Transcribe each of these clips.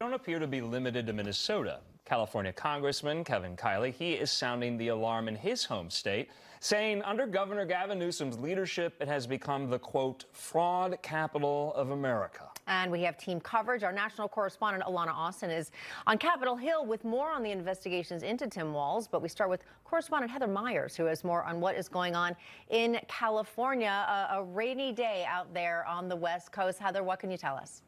Don't appear to be limited to Minnesota. California Congressman Kevin he is sounding the alarm in his home state, saying under Governor Gavin Newsom's leadership, it has become the, quote, fraud capital of America. And we have team coverage. Our national correspondent Alana Austin is on Capitol Hill with more on the investigations into Tim Walz. But we start with correspondent Heather Myers, who has more on what is going on in California. A rainy day out there on the West Coast. Heather, what can you tell us?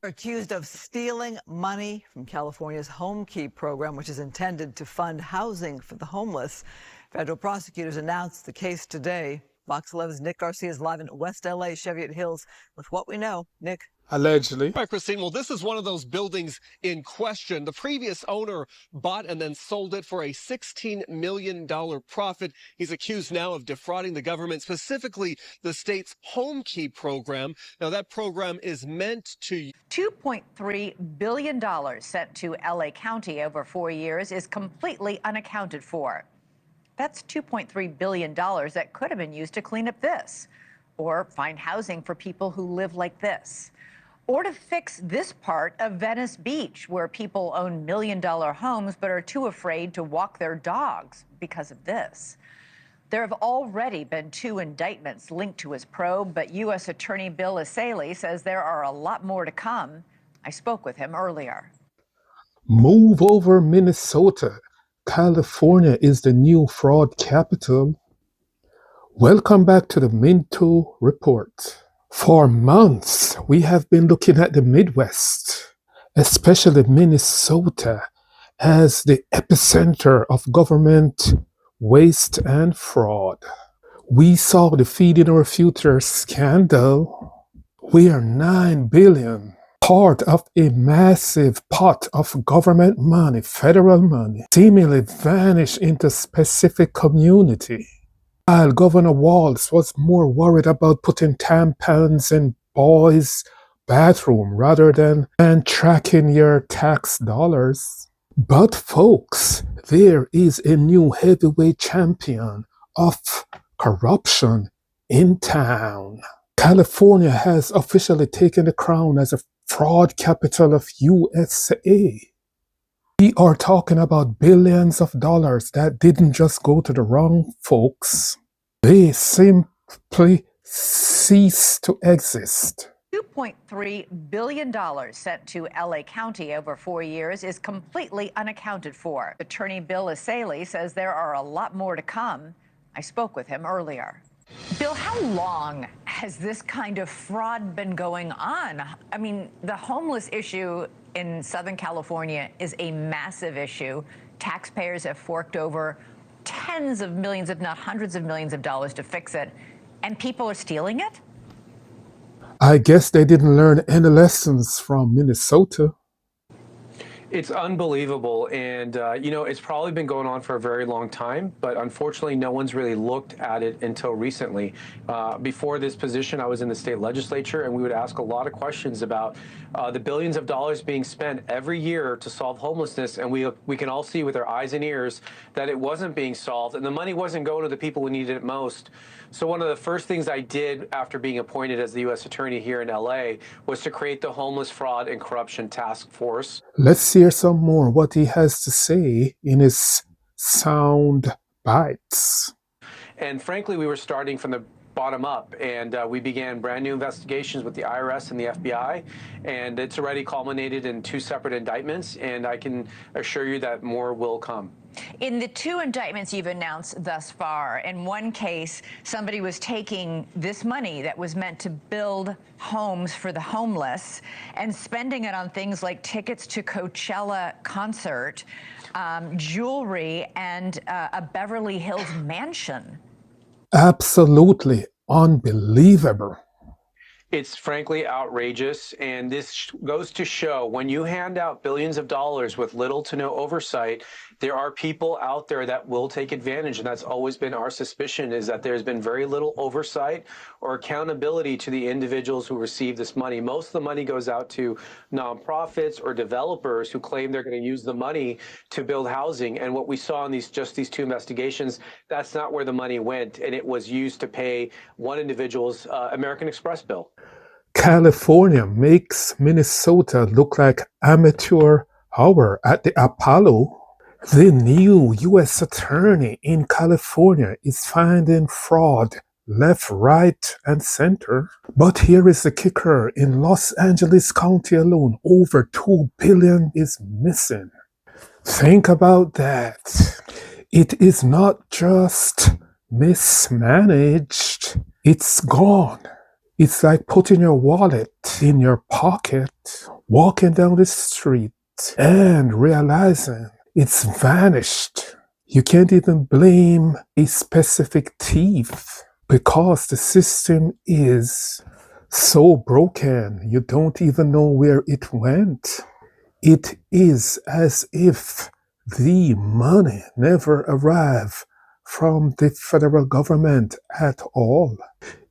Accused of stealing money from California's Home Keep program, which is intended to fund housing for the homeless. Federal prosecutors announced the case today. Fox 11's Nick Garcia is live in West L.A., Cheviot Hills, with what we know. Nick. Allegedly. Right, Christine. Well, this is one of those buildings in question. The previous owner bought and then sold it for a $16 million profit. He's accused now of defrauding the government, specifically the state's Home Keep program. Now, that program is meant to... $2.3 billion sent to L.A. County over 4 years is completely unaccounted for. That's $2.3 billion that could have been used to clean up this, or find housing for people who live like this, or to fix this part of Venice Beach, where people own million-dollar homes but are too afraid to walk their dogs because of this. There have already been 2 indictments linked to his probe, but U.S. Attorney Bill Asaley says there are a lot more to come. I spoke with him earlier. Move over, Minnesota. California is the new fraud capital. Welcome back to the Minto Report. For months, we have been looking at the Midwest, especially Minnesota, as the epicenter of government waste and fraud. We saw the Feeding Our Future scandal. We are $9 billion, part of a massive pot of government money, federal money, seemingly vanish into specific community. While Governor Walz was more worried about putting tampons in boys' bathroom rather than tracking your tax dollars. But folks, there is a new heavyweight champion of corruption in town. California has officially taken the crown as a fraud capital of USA. We are talking about billions of dollars that didn't just go to the wrong folks. They simply cease to exist. $2.3 billion sent to L.A. County over 4 years is completely unaccounted for. Attorney Bill Asaley says there are a lot more to come. I spoke with him earlier. Bill, how long has this kind of fraud been going on? I mean, the homeless issue in Southern California is a massive issue. Taxpayers have forked over tens of millions, if not hundreds of millions of dollars to fix it, and people are stealing it? I guess they didn't learn any lessons from Minnesota. It's unbelievable, and it's probably been going on for a very long time, but unfortunately no one's really looked at it until recently. Before this position, I was in the state legislature, and we would ask a lot of questions about the billions of dollars being spent every year to solve homelessness, and we can all see with our eyes and ears that it wasn't being solved, and the money wasn't going to the people who needed it most. So one of the first things I did after being appointed as the U.S. Attorney here in L.A. was to create the Homeless Fraud and Corruption Task Force. Let's hear some more what he has to say in his sound bites. And frankly, we were starting from the bottom up, and we began brand new investigations with the IRS and the FBI, and it's already culminated in 2 separate indictments, and I can assure you that more will come. In the 2 indictments you've announced thus far, in one case, somebody was taking this money that was meant to build homes for the homeless and spending it on things like tickets to Coachella concert, jewelry, and a Beverly Hills mansion. Absolutely unbelievable. It's frankly outrageous, and this goes to show when you hand out billions of dollars with little to no oversight, there are people out there that will take advantage, and that's always been our suspicion, is that there's been very little oversight or accountability to the individuals who receive this money. Most of the money goes out to nonprofits or developers who claim they're going to use the money to build housing, and what we saw in these 2 investigations, that's not where the money went, and it was used to pay one individual's American Express bill. California makes Minnesota look like amateur hour at the Apollo. The new U.S. attorney in California is finding fraud left, right, and center. But here is the kicker. In Los Angeles County alone, over $2 billion is missing. Think about that. It is not just mismanaged. It's gone. It's like putting your wallet in your pocket, walking down the street, and realizing it's vanished. You can't even blame a specific thief because the system is so broken, you don't even know where it went. It is as if the money never arrived from the federal government at all.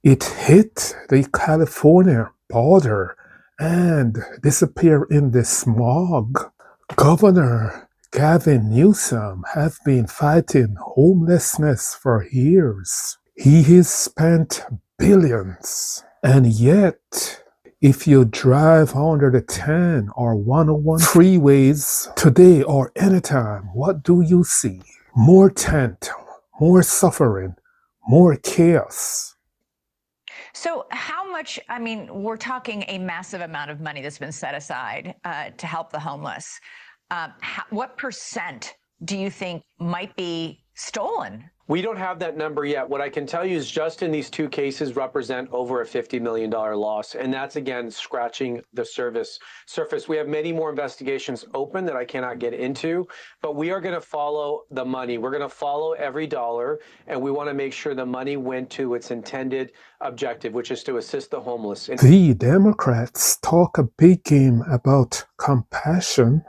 It hit the California border and disappeared in the smog. Governor Gavin Newsom have been fighting homelessness for years. He has spent billions, and yet, if you drive under the 10 or 101 freeways today or anytime, what do you see? More tent, more suffering, more chaos. So how much, I mean, we're talking a massive amount of money that's been set aside to help the homeless. What percent do you think might be stolen? We don't have that number yet. What I can tell you is just in these two cases represent over a $50 million loss. And that's, again, scratching the surface. We have many more investigations open that I cannot get into, but we are going to follow the money. We're going to follow every dollar, and we want to make sure the money went to its intended objective, which is to assist the homeless. The Democrats talk a big game about compassion.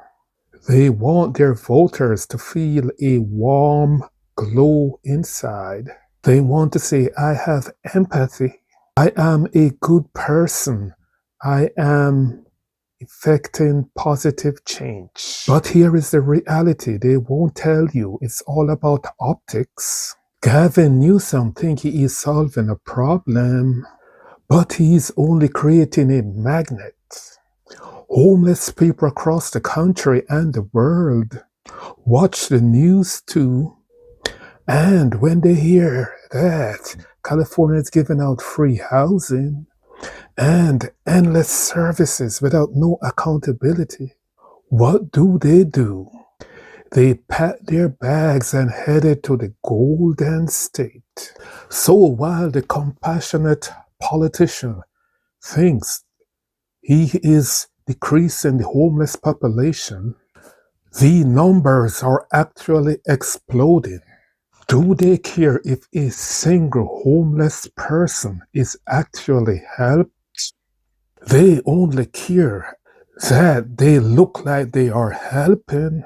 They want their voters to feel a warm glow inside. They want to say, I have empathy. I am a good person. I am effecting positive change. But here is the reality. They won't tell you. It's all about optics. Gavin Newsom thinks he is solving a problem, but he's only creating a magnet. Homeless people across the country and the world watch the news too, and when they hear that California is giving out free housing and endless services without no accountability, what do? They pack their bags and headed to the Golden State. So while the compassionate politician thinks he is decreasing the homeless population, the numbers are actually exploding. Do they care if a single homeless person is actually helped? They only care that they look like they are helping.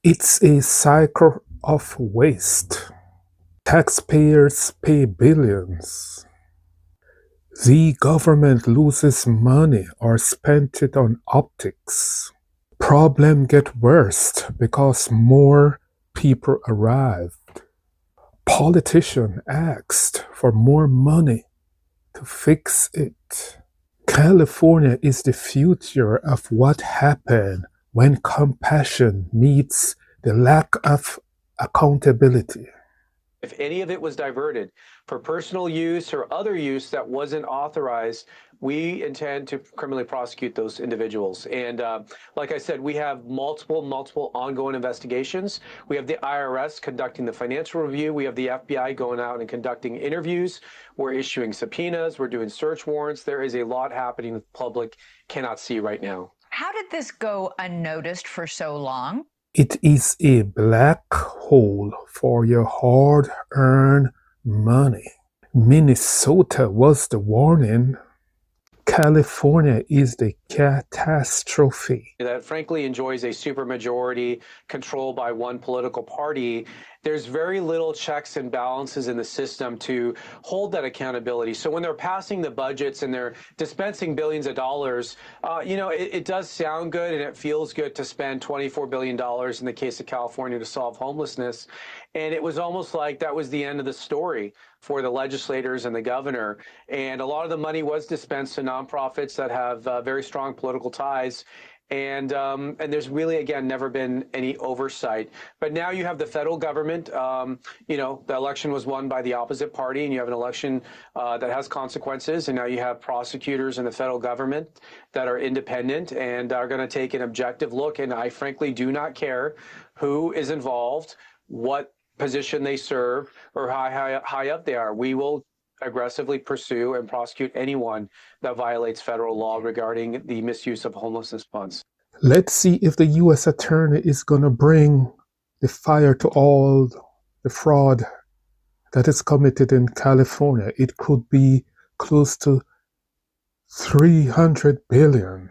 It's a cycle of waste. Taxpayers pay billions. The government loses money or spent it on optics. Problem get worse because more people arrived. Politician asked for more money to fix it. California is the future of what happened when compassion meets the lack of accountability. If any of it was diverted for personal use or other use that wasn't authorized, we intend to criminally prosecute those individuals. And like I said, we have multiple ongoing investigations. We have the IRS conducting the financial review. We have the FBI going out and conducting interviews. We're issuing subpoenas. We're doing search warrants. There is a lot happening that the public cannot see right now. How did this go unnoticed for so long? It is a black hole for your hard-earned money. Minnesota was the warning. California is the catastrophe. That frankly enjoys a supermajority controlled by one political party. There's very little checks and balances in the system to hold that accountability. So when they're passing the budgets and they're dispensing billions of dollars, it does sound good and it feels good to spend $24 billion in the case of California to solve homelessness. And it was almost like that was the end of the story. for the legislators and the governor. And a lot of the money was dispensed to nonprofits that have very strong political ties. And there's really, again, never been any oversight. But now you have the federal government. You know, the election was won by the opposite party, and you have an election that has consequences. And now you have prosecutors in the federal government that are independent and are going to take an objective look. And I frankly do not care who is involved, what position they serve, or how high up they are. We will aggressively pursue and prosecute anyone that violates federal law regarding the misuse of homelessness funds. Let's see if the U.S. attorney is going to bring the fire to all the fraud that is committed in California. It could be close to 300 billion.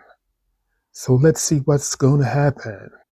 So let's see what's going to happen.